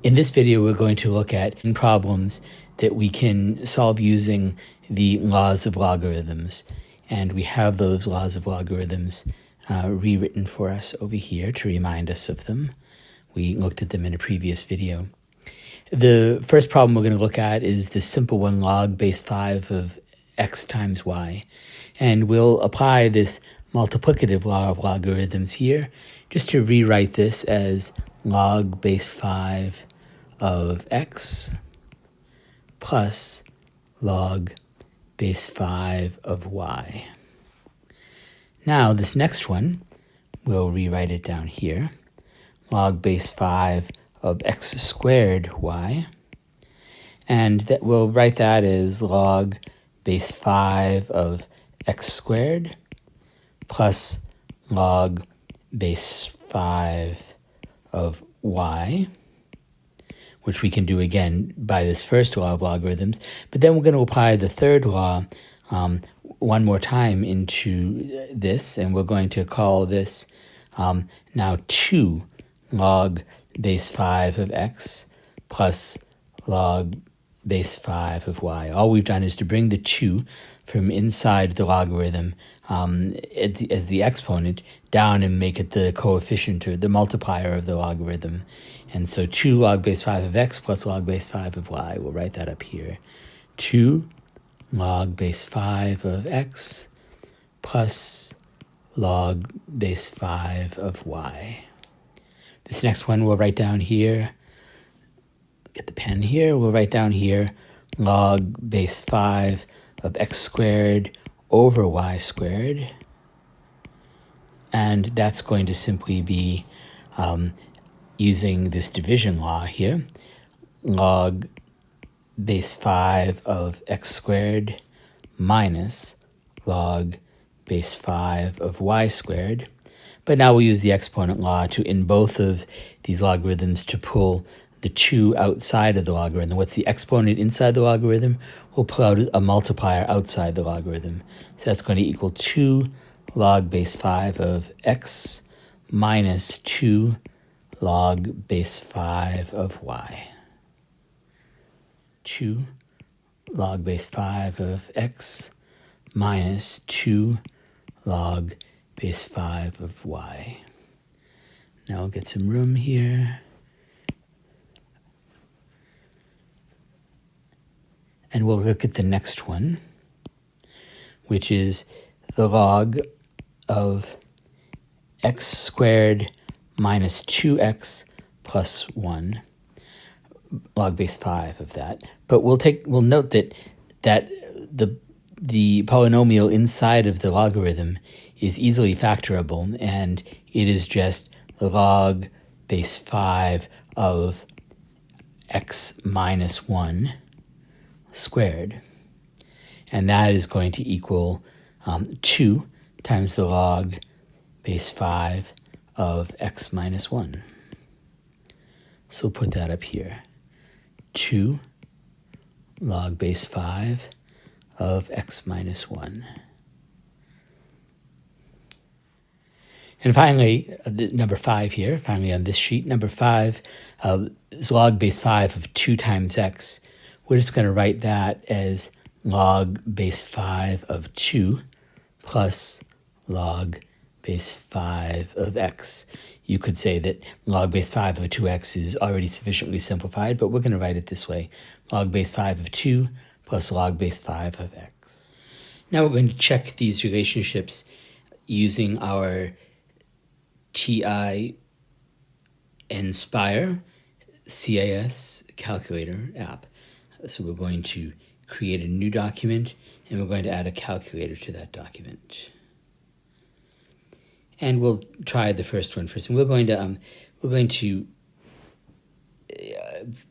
In this video, we're going to look at problems that we can solve using the laws of logarithms. And we have those laws of logarithms rewritten for us over here to remind us of them. We looked at them in a previous video. The first problem we're going to look at is the simple one, log base 5 of x times y. And we'll apply this multiplicative law of logarithms here just to rewrite this as log base 5 of x plus log base 5 of y. Now this next one, we'll rewrite it down here. Log base 5 of x squared y. And that we'll write that as log base 5 of x squared plus log base 5 of y, which we can do again by this first law of logarithms. But then we're going to apply the third law one more time into this, and we're going to call this now 2 log base 5 of x plus log base 5 of y. All we've done is to bring the 2 from inside the logarithm as the exponent down and make it the coefficient or the multiplier of the logarithm. And so 2 log base 5 of x plus log base 5 of y. We'll write that up here. 2 log base 5 of x plus log base 5 of y. This next one we'll write down here. Get the pen here. We'll write down here log base 5 of x squared over y squared. And that's going to simply be using this division law here. Log base 5 of x squared minus log base 5 of y squared. But now we'll use the exponent law to, in both of these logarithms, to pull the 2 outside of the logarithm. What's the exponent inside the logarithm? We'll pull out a multiplier outside the logarithm. So that's going to equal 2 log base 5 of x minus 2 log base 5 of y. 2 log base 5 of x minus 2 log base 5 of y. Now we'll get some room here. And we'll look at the next one, which is the log of x squared minus 2x plus 1, log base 5 of that. But we'll note that the polynomial inside of the logarithm is easily factorable, and it is just the log base 5 of x minus 1 squared. And that is going to equal 2 times the log base 5 of x minus 1. So we'll put that up here. 2 log base 5 of x minus 1. And finally, number 5 here, finally on this sheet, number 5 is log base 5 of 2 times x. We're just going to write that as log base 5 of 2 plus log base 5 of x. You could say that log base 5 of 2x is already sufficiently simplified, but we're going to write it this way. Log base 5 of 2 plus log base 5 of x. Now we're going to check these relationships using our TI-NSpire CAS calculator app. So we're going to create a new document, and we're going to add a calculator to that document. And we'll try the first one first. And we're going to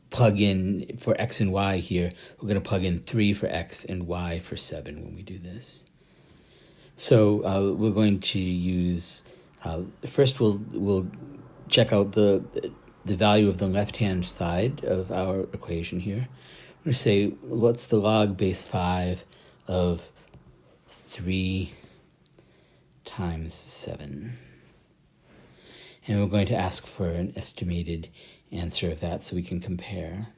plug in for x and y here. We're going to plug in 3 for x and y for 7 when we do this. So we're going to use first we'll check out the value of the left-hand side of our equation here. We're going to say, what's the log base 5 of 3 times 7? And we're going to ask for an estimated answer of that so we can compare.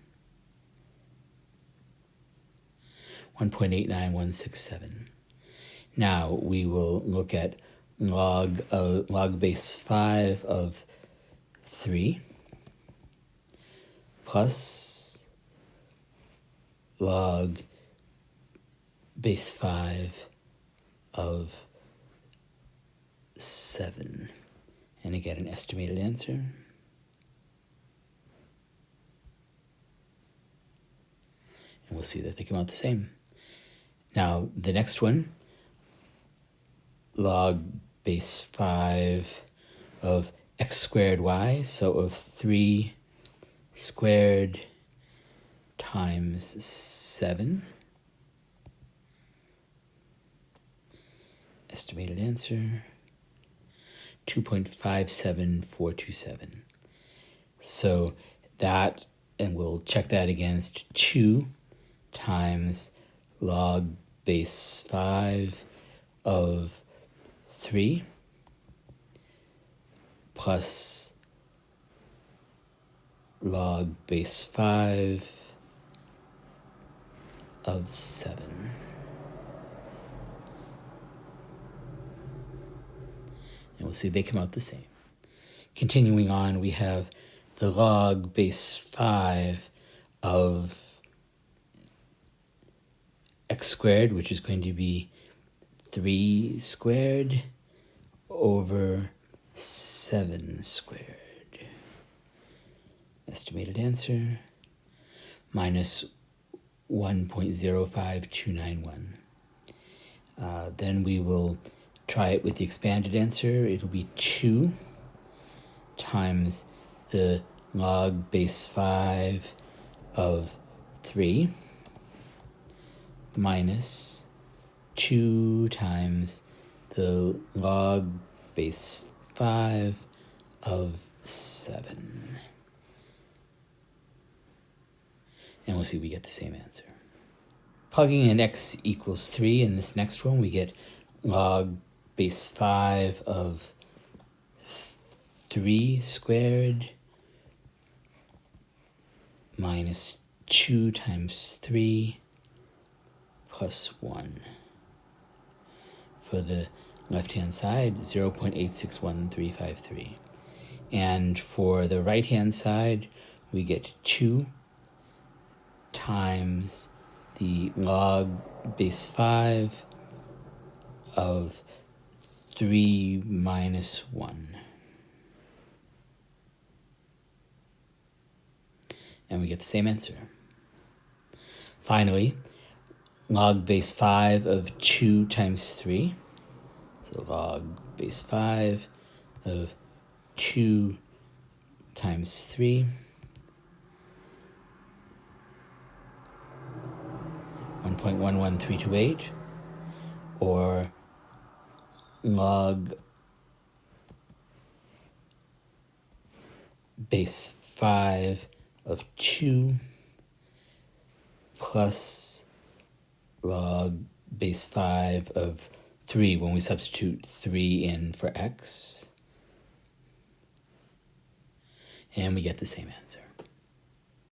1.89167. Now we will look at log base 5 of 3 plus log base 5 of 7, and again an estimated answer. And we'll see that they come out the same. Now the next one, log base 5 of x squared y, so of 3 squared times 7. Estimated answer, 2.57427. So that, and we'll check that against 2 times log base 5 of 3 plus log base 5 of 7. And we'll see they come out the same. Continuing on, we have the log base 5 of x squared, which is going to be 3 squared over 7 squared. Estimated answer, minus 1.05291. Then we will try it with the expanded answer. It'll be 2 times the log base 5 of 3 minus 2 times the log base 5 of 7. And we'll see we get the same answer. Plugging in x equals 3 in this next one, we get log base 5 of 3 squared minus 2 times 3 plus 1. For the left-hand side, 0.861353. And for the right-hand side, we get 2 times the log base 5 of 3 minus 1. And we get the same answer. Finally, log base 5 of 2 times 3. So log base 5 of 2 times 3. 1.11328, or log base 5 of 2 plus log base 5 of 3 when we substitute 3 in for x. And we get the same answer.